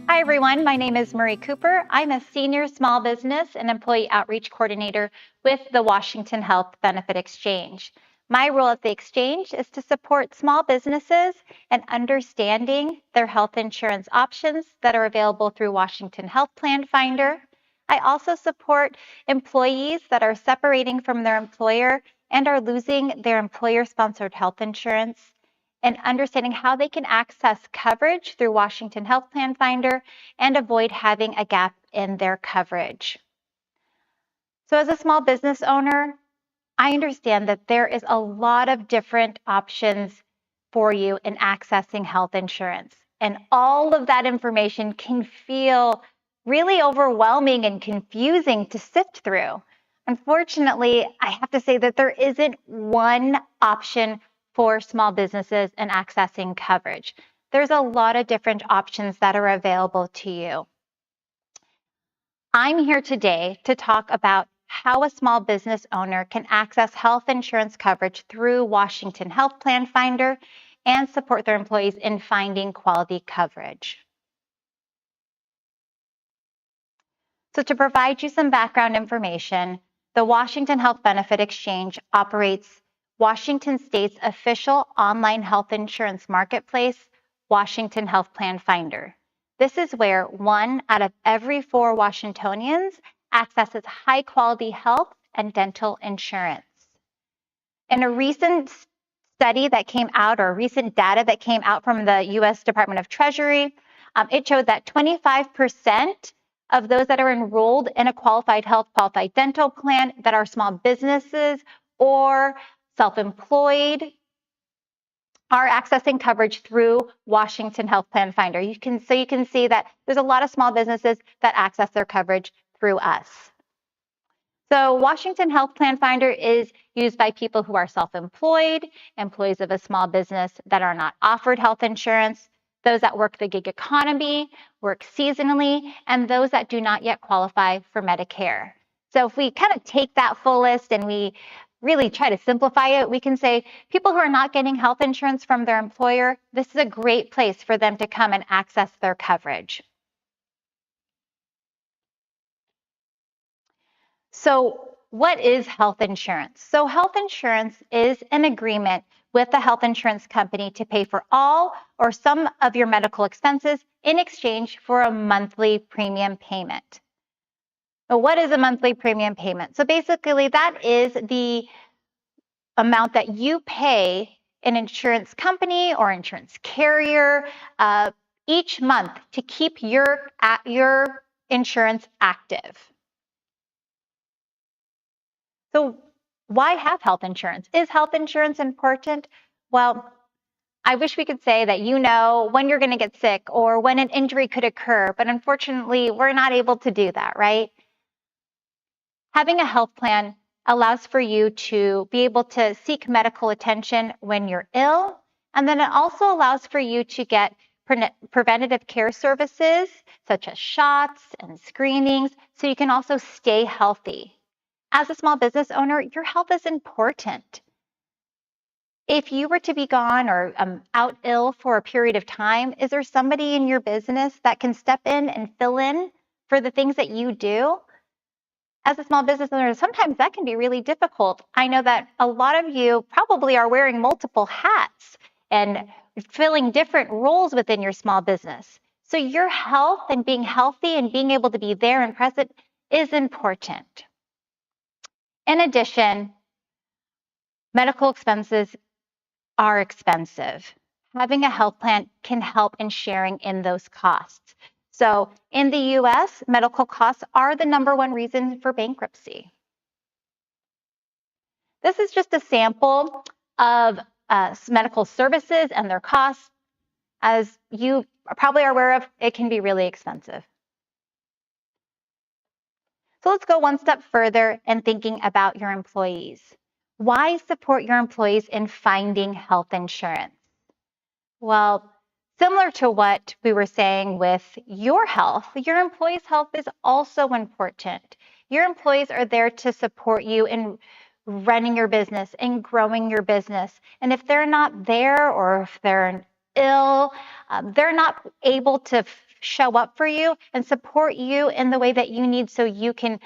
Hi, everyone. My name is Marie Cooper. I'm a senior small business and employee outreach coordinator with the Washington Health Benefit Exchange. My role at the exchange is to support small businesses in understanding their health insurance options that are available through Washington Health Plan Finder. I also support employees that are separating from their employer and are losing their employer-sponsored health insurance, and understanding how they can access coverage through Washington Health Plan Finder and avoid having a gap in their coverage. So as a small business owner, I understand that there is a lot of different options for you in accessing health insurance. And all of that information can feel really overwhelming and confusing to sift through. Unfortunately, I have to say that there isn't one option for small businesses in accessing coverage. There's a lot of different options that are available to you. I'm here today to talk about how a small business owner can access health insurance coverage through Washington Health Plan Finder and support their employees in finding quality coverage. So to provide you some background information, the Washington Health Benefit Exchange operates Washington State's official online health insurance marketplace, Washington Health Plan Finder. This is where 1 out of every 4 Washingtonians accesses high quality health and dental insurance. In a recent study that came out, or recent data that came out from the US Department of Treasury, it showed that 25% of those that are enrolled in a qualified health, qualified dental plan that are small businesses or self-employed are accessing coverage through Washington Health Plan Finder. You can see that there's a lot of small businesses that access their coverage through us. So Washington Health Plan Finder is used by people who are self-employed, employees of a small business that are not offered health insurance, those that work the gig economy, work seasonally, and those that do not yet qualify for Medicare. So if we kind of take that full list and we really try to simplify it, we can say people who are not getting health insurance from their employer, this is a great place for them to come and access their coverage. So what is health insurance? So health insurance is an agreement with the health insurance company to pay for all or some of your medical expenses in exchange for a monthly premium payment. Now, what is a monthly premium payment? So basically that is the amount that you pay an insurance company or insurance carrier each month to keep your insurance active. So why have health insurance? Is health insurance important? Well, I wish we could say that you know when you're going to get sick or when an injury could occur, but unfortunately, we're not able to do that, right? Having a health plan allows for you to be able to seek medical attention when you're ill, and then it also allows for you to get preventative care services such as shots and screenings, so you can also stay healthy. As a small business owner, your health is important. If you were to be gone or out ill for a period of time, is there somebody in your business that can step in and fill in for the things that you do? As a small business owner, sometimes that can be really difficult. I know that a lot of you probably are wearing multiple hats and filling different roles within your small business. So your health and being healthy and being able to be there and present is important. In addition, medical expenses are expensive. Having a health plan can help in sharing in those costs. So in the US, medical costs are the #1 reason for bankruptcy. This is just a sample of medical services and their costs. As you probably are aware of, it can be really expensive. So let's go one step further in thinking about your employees. Why support your employees in finding health insurance? Well, similar to what we were saying with your health, your employees' health is also important. Your employees are there to support you in running your business and growing your business. And if they're not there or if they're ill, they're not able to show up for you and support you in the way that you need so you can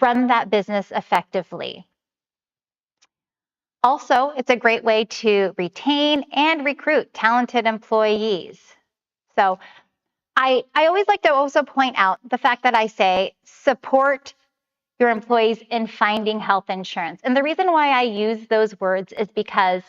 run that business effectively. Also, it's a great way to retain and recruit talented employees. So I always like to also point out the fact that I say support your employees in finding health insurance. And the reason why I use those words is because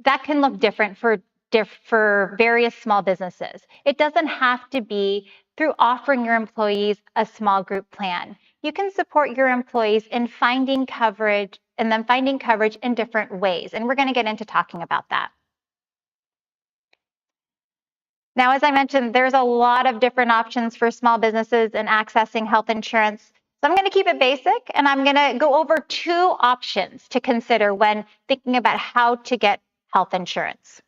that can look different for various small businesses. It doesn't have to be through offering your employees a small group plan. You can support your employees in finding coverage and then finding coverage in different ways. And we're going to get into talking about that. Now, as I mentioned, there's a lot of different options for small businesses in accessing health insurance. So I'm going to keep it basic, and I'm going to go over 2 options to consider when thinking about how to get health insurance.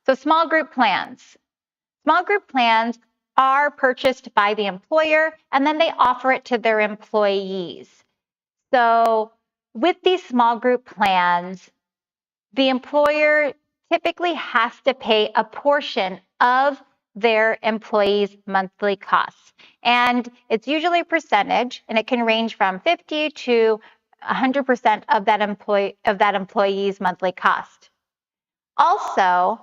So small group plans. Small group plans are purchased by the employer, and then they offer it to their employees. So with these small group plans, the employer typically has to pay a portion of their employees' monthly costs. And it's usually a percentage, and it can range from 50 to 100% of that employee's monthly cost. Also,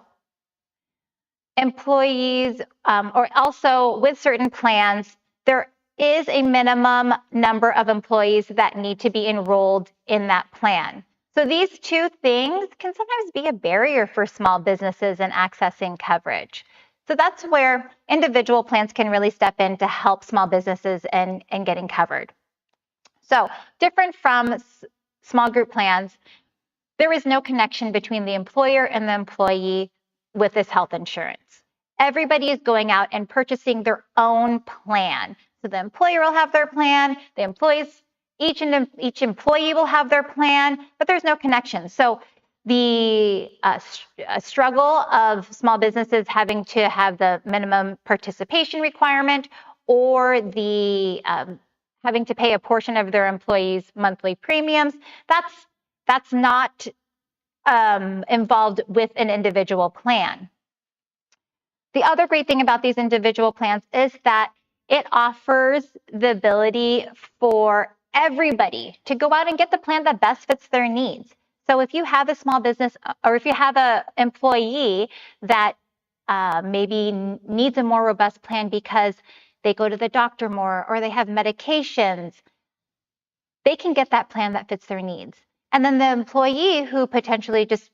employees, or also with certain plans, there is a minimum number of employees that need to be enrolled in that plan. So these 2 things can sometimes be a barrier for small businesses in accessing coverage. So that's where individual plans can really step in to help small businesses in getting covered. So different from small group plans, there is no connection between the employer and the employee with this health insurance. Everybody is going out and purchasing their own plan. So the employer will have their plan, the employees, each employee will have their plan, but there's no connection. So the struggle of small businesses having to have the minimum participation requirement or the having to pay a portion of their employees' monthly premiums, that's not involved with an individual plan. The other great thing about these individual plans is that it offers the ability for everybody to go out and get the plan that best fits their needs. So if you have a small business or if you have an employee that maybe needs a more robust plan because they go to the doctor more or they have medications, they can get that plan that fits their needs. And then the employee who potentially just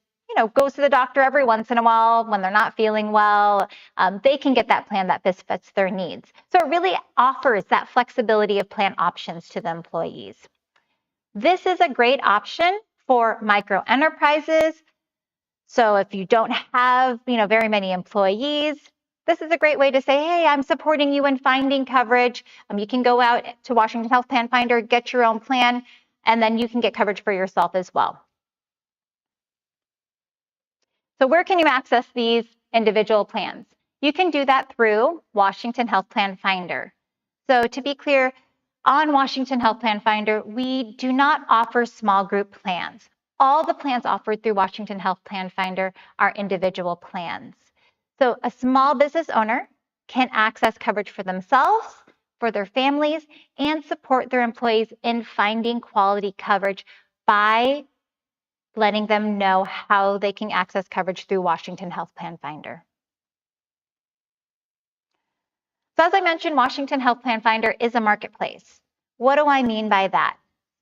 goes to the doctor every once in a while when they're not feeling well, they can get that plan that best fits their needs. So it really offers that flexibility of plan options to the employees. This is a great option for micro enterprises. So if you don't have very many employees, this is a great way to say, hey, I'm supporting you in finding coverage. You can go out to Washington Health Plan Finder, get your own plan, and then you can get coverage for yourself as well. So where can you access these individual plans? You can do that through Washington Health Plan Finder. So to be clear, on Washington Health Plan Finder, we do not offer small group plans. All the plans offered through Washington Health Plan Finder are individual plans. So a small business owner can access coverage for themselves, for their families, and support their employees in finding quality coverage by letting them know how they can access coverage through Washington Health Plan Finder. So as I mentioned, Washington Health Plan Finder is a marketplace. What do I mean by that?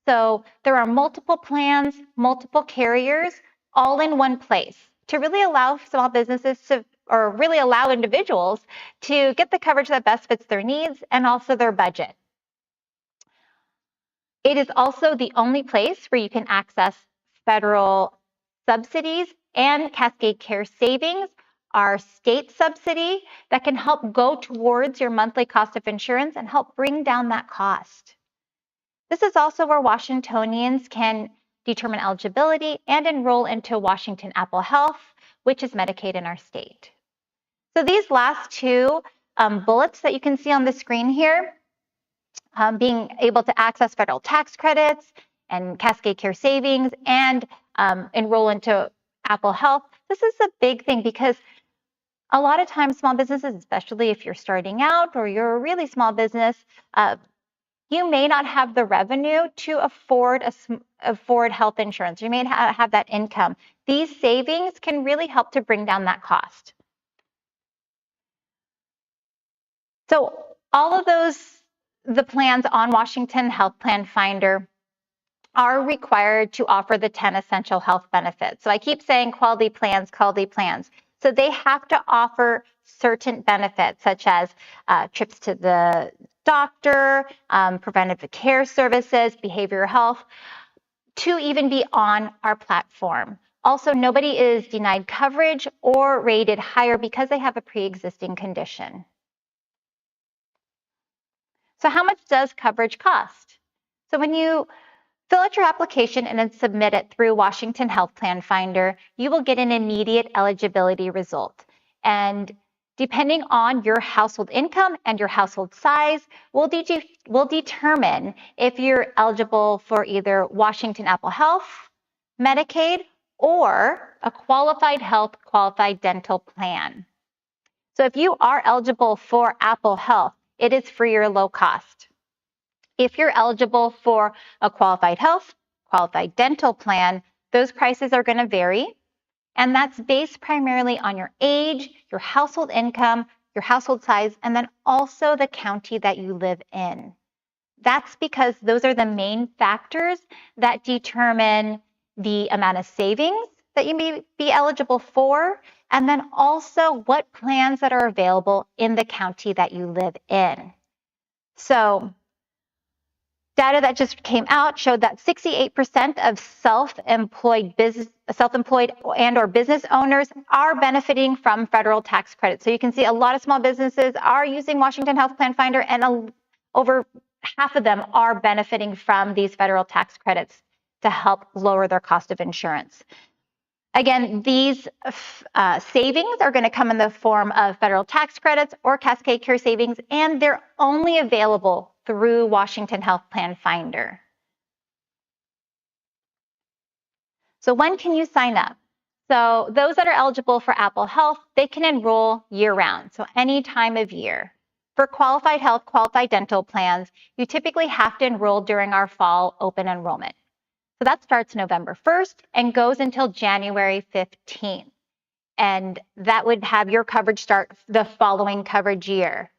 So there are multiple plans, multiple carriers, all in one place to really allow small businesses to, or really allow individuals to get the coverage that best fits their needs and also their budget. It is also the only place where you can access federal subsidies and Cascade Care savings, our state subsidy that can help go towards your monthly cost of insurance and help bring down that cost. This is also where Washingtonians can determine eligibility and enroll into Washington Apple Health, which is Medicaid in our state. So these last 2 bullets that you can see on the screen here, being able to access federal tax credits and Cascade Care savings and enroll into Apple Health. This is a big thing because A lot of times small businesses, especially if you're starting out or you're a really small business, you may not have the revenue to afford health insurance. You may not have that income. These savings can really help to bring down that cost. So all of the plans on Washington Health Plan Finder are required to offer the 10 essential health benefits. So I keep saying quality plans, quality plans. So they have to offer certain benefits, such as trips to the doctor, preventive care services, behavioral health, to even be on our platform. Also, nobody is denied coverage or rated higher because they have a pre-existing condition. So how much does coverage cost? So when you fill out your application and then submit it through Washington Health Plan Finder, you will get an immediate eligibility result. And depending on your household income and your household size, will determine if you're eligible for either Washington Apple Health, Medicaid, or a qualified health, qualified dental plan. So if you are eligible for Apple Health, it is free or low cost. If you're eligible for a qualified health, qualified dental plan, those prices are going to vary. And that's based primarily on your age, your household income, your household size, and then also the county that you live in. That's because those are the main factors that determine the amount of savings that you may be eligible for, and then also what plans that are available in the county that you live in. So data that just came out showed that 68% of self-employed and or business owners are benefiting from federal tax credits. So you can see a lot of small businesses are using Washington Health Plan Finder, and over half of them are benefiting from these federal tax credits to help lower their cost of insurance. Again, these savings are going to come in the form of federal tax credits or Cascade Care savings, and they're only available through Washington Health Plan Finder. So when can you sign up? So those that are eligible for Apple Health, they can enroll year-round, so any time of year. For qualified health, qualified dental plans, you typically have to enroll during our fall open enrollment. So that starts November 1st and goes until January 15th. And that would have your coverage start the following coverage year.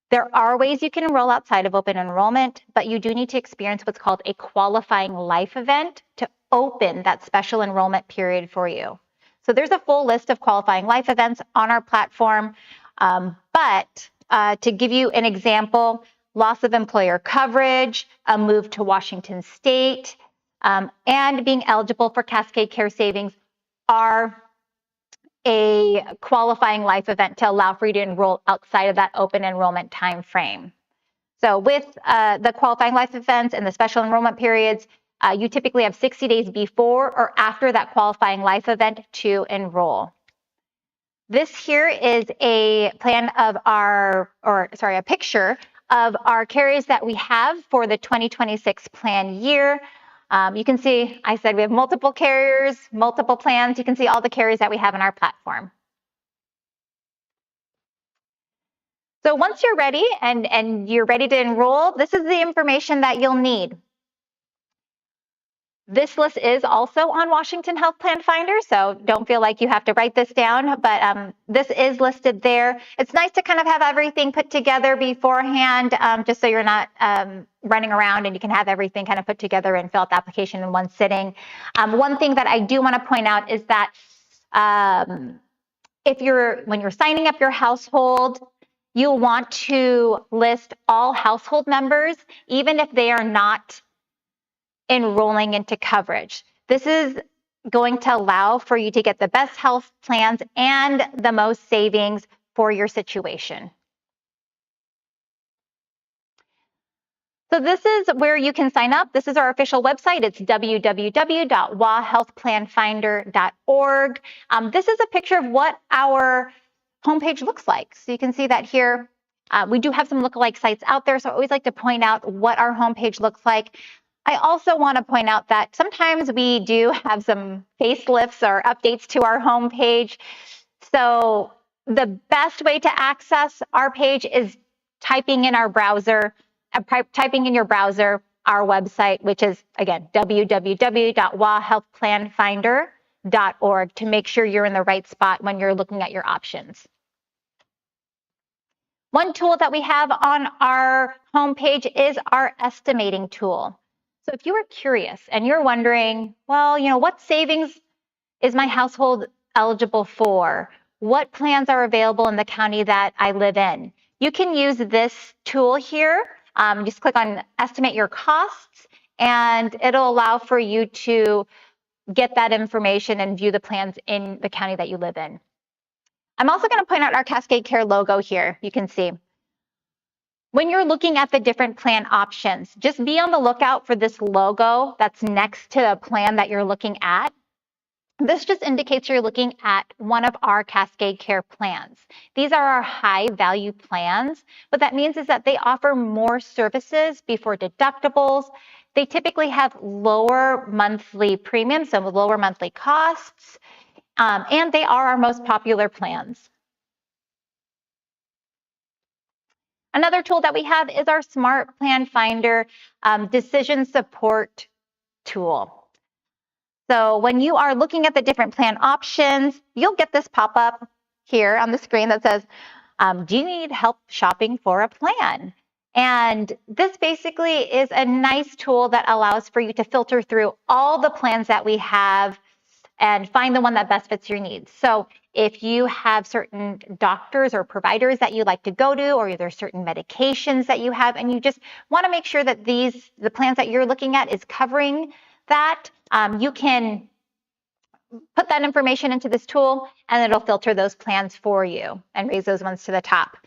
There are ways you can enroll outside of open enrollment, but you do need to experience what's called a qualifying life event to open that special enrollment period for you. So there's a full list of qualifying life events on our platform, but to give you an example, loss of employer coverage, a move to Washington State, and being eligible for Cascade Care savings are a qualifying life event to allow for you to enroll outside of that open enrollment time frame. So with the qualifying life events and the special enrollment periods, you typically have 60 days before or after that qualifying life event to enroll. This here is a a picture of our carriers that we have for the 2026 plan year. You can see, I said we have multiple carriers, multiple plans. You can see all the carriers that we have in our platform. So once you're ready and you're ready to enroll, this is the information that you'll need. This list is also on Washington Health Plan Finder, so don't feel like you have to write this down, but this is listed there. It's nice to kind of have everything put together beforehand, just so you're not running around, and you can have everything kind of put together and fill out the application in one sitting. One thing that I do want to point out is that when you're signing up your household, you'll want to list all household members, even if they are not enrolling into coverage. This is going to allow for you to get the best health plans and the most savings for your situation. So this is where you can sign up. This is our official website. It's www.wahealthplanfinder.org. This is a picture of what our homepage looks like. So you can see that here. We do have some lookalike sites out there, so I always like to point out what our homepage looks like. I also want to point out that sometimes we do have some facelifts or updates to our homepage. So the best way to access our page is typing in our browser, typing in your browser our website, which is, again, www.wahealthplanfinder.org, to make sure you're in the right spot when you're looking at your options. One tool that we have on our homepage is our estimating tool. So if you are curious and you're wondering, well, what savings is my household eligible for? What plans are available in the county that I live in? You can use this tool here. Just click on estimate your costs, and it'll allow for you to get that information and view the plans in the county that you live in. I'm also going to point out our Cascade Care logo here. You can see. When you're looking at the different plan options, just be on the lookout for this logo that's next to the plan that you're looking at. This just indicates you're looking at one of our Cascade Care plans. These are our high value plans. What that means is that they offer more services before deductibles. They typically have lower monthly premiums, so lower monthly costs, and they are our most popular plans. Another tool that we have is our Smart Plan Finder decision support tool. So when you are looking at the different plan options, you'll get this pop-up here on the screen that says, do you need help shopping for a plan? And this basically is a nice tool that allows for you to filter through all the plans that we have and find the one that best fits your needs. So if you have certain doctors or providers that you like to go to, or there's certain medications that you have, and you just want to make sure that the plans that you're looking at is covering that, you can put that information into this tool, and it'll filter those plans for you and raise those ones to the top.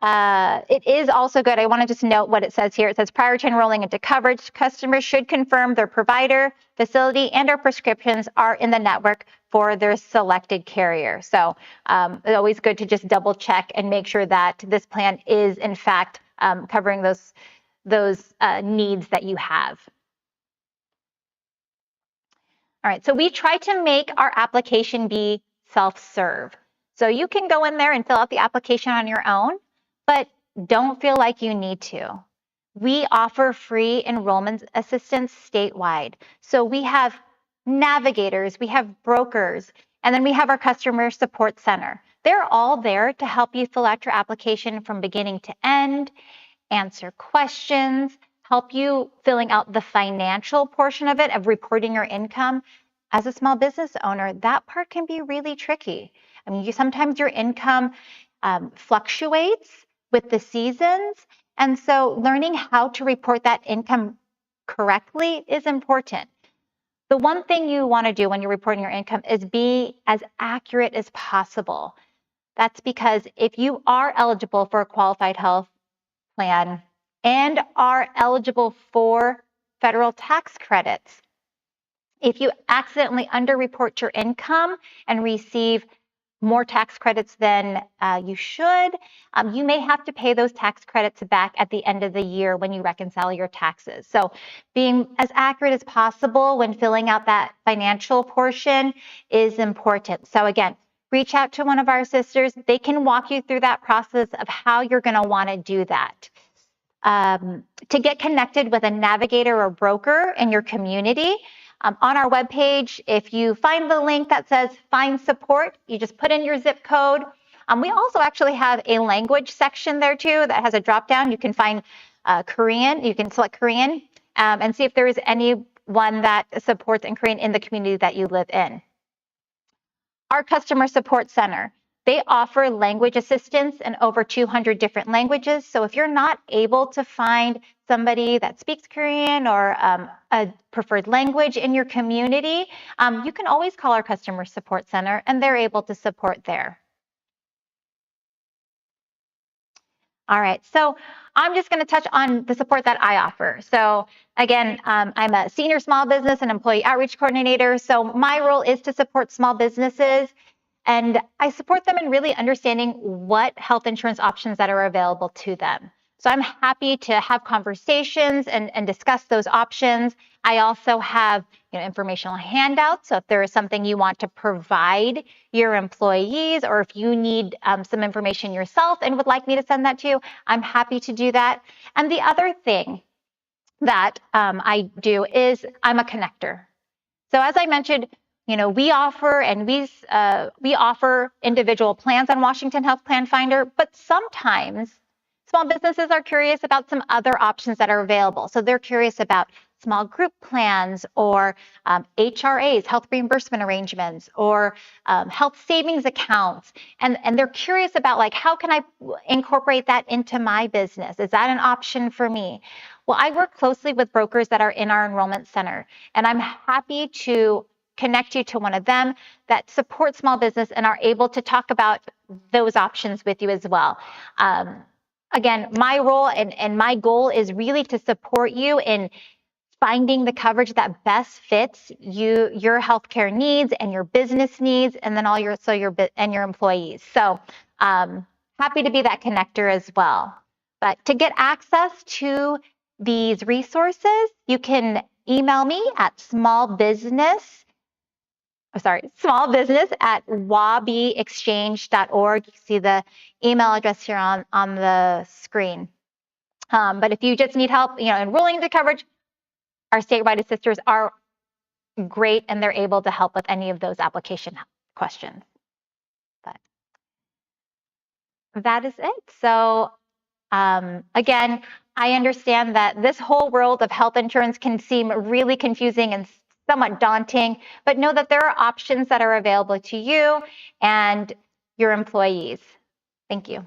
It is also good. I want to just note what it says here. It says prior to enrolling into coverage, customers should confirm their provider, facility, and or prescriptions are in the network for their selected carrier. So it's always good to just double check and make sure that this plan is in fact covering those needs that you have. All right, so we try to make our application be self-serve. So you can go in there and fill out the application on your own, but don't feel like you need to. We offer free enrollment assistance statewide. So we have navigators, we have brokers, and then we have our customer support center. They're all there to help you fill out your application from beginning to end, answer questions, help you filling out the financial portion of it, of reporting your income. As a small business owner, that part can be really tricky. I mean, sometimes your income fluctuates with the seasons. And so learning how to report that income correctly is important. The one thing you want to do when you're reporting your income is be as accurate as possible. That's because if you are eligible for a qualified health plan and are eligible for federal tax credits, if you accidentally underreport your income and receive more tax credits than you should, you may have to pay those tax credits back at the end of the year when you reconcile your taxes. So being as accurate as possible when filling out that financial portion is important. So again, reach out to one of our sisters. They can walk you through that process of how you're going to want to do that. To get connected with a navigator or broker in your community, on our webpage, if you find the link that says find support, you just put in your zip code. We also actually have a language section there too that has a drop down. You can find Korean, you can select Korean and see if there is anyone that supports in Korean in the community that you live in. Our customer support center, they offer language assistance in over 200 different languages. So if you're not able to find somebody that speaks Korean or a preferred language in your community, you can always call our customer support center and they're able to support there. All right, so I'm just going to touch on the support that I offer. So again, I'm a senior small business and employee outreach coordinator. So my role is to support small businesses, and I support them in really understanding what health insurance options that are available to them. So I'm happy to have conversations and discuss those options. I also have informational handouts. So if there is something you want to provide your employees, or if you need some information yourself and would like me to send that to you, I'm happy to do that. And the other thing that I do is I'm a connector. So as I mentioned, we offer individual plans on Washington Health Plan Finder, but sometimes small businesses are curious about some other options that are available. So they're curious about small group plans, or HRAs, health reimbursement arrangements, or health savings accounts. And they're curious about, like, how can I incorporate that into my business? Is that an option for me? Well, I work closely with brokers that are in our enrollment center, and I'm happy to connect you to one of them that support small business and are able to talk about those options with you as well. Again, my role and my goal is really to support you in finding the coverage that best fits your healthcare needs and your business needs, and then your employees. So happy to be that connector as well. But to get access to these resources, you can email me at smallbusiness@wabiexchange.org. You see the email address here on the screen. But if you just need help, enrolling into coverage, our statewide assisters are great, and they're able to help with any of those application questions. But that is it. So again, I understand that this whole world of health insurance can seem really confusing and somewhat daunting, but know that there are options that are available to you and your employees. Thank you.